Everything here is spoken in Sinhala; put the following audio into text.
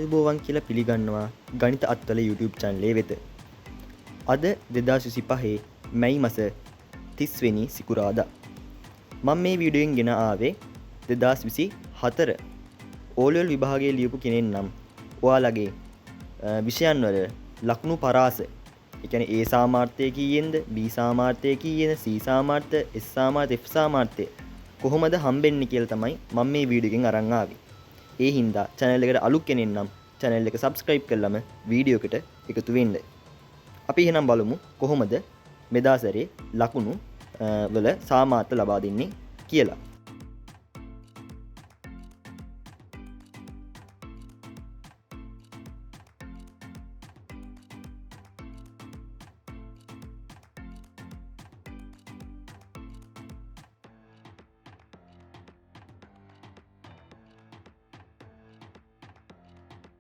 බෝවන් කියලා පිළිගන්නවා ගණිත අත්වල YouTube channel වෙත. අද 2025 මැයි මාස 30 වෙනි සිකුරාදා. මම මේ වීඩියෝෙන් ගෙන ආවේ 2024 O level විභාගයේ ලියපු කෙනෙක් නම් ඔයාලගේ විෂයන් වල ලකුණු පරාස, ඒ කියන්නේ A සාමාර්ථය කීයෙන්ද, B සාමාර්ථය කීයෙන්ද, C සාමාර්ථය, S සාමාර්ථය, F සාමාර්ථය කොහොමද හම්බෙන්නේ කියලා තමයි මම මේ වීඩියෝෙන් අරන් ආවේ. ඒ හින්දා channel එකට අලුත් කෙනෙක් නම් channel එක subscribe කරලම වීඩියෝ එකට එකතු වෙන්න. අපි එහෙනම් බලමු කොහොමද මෙදා සැරේ ලකුණු වල සාමාර්ථ ලබා දෙන්නේ කියලා.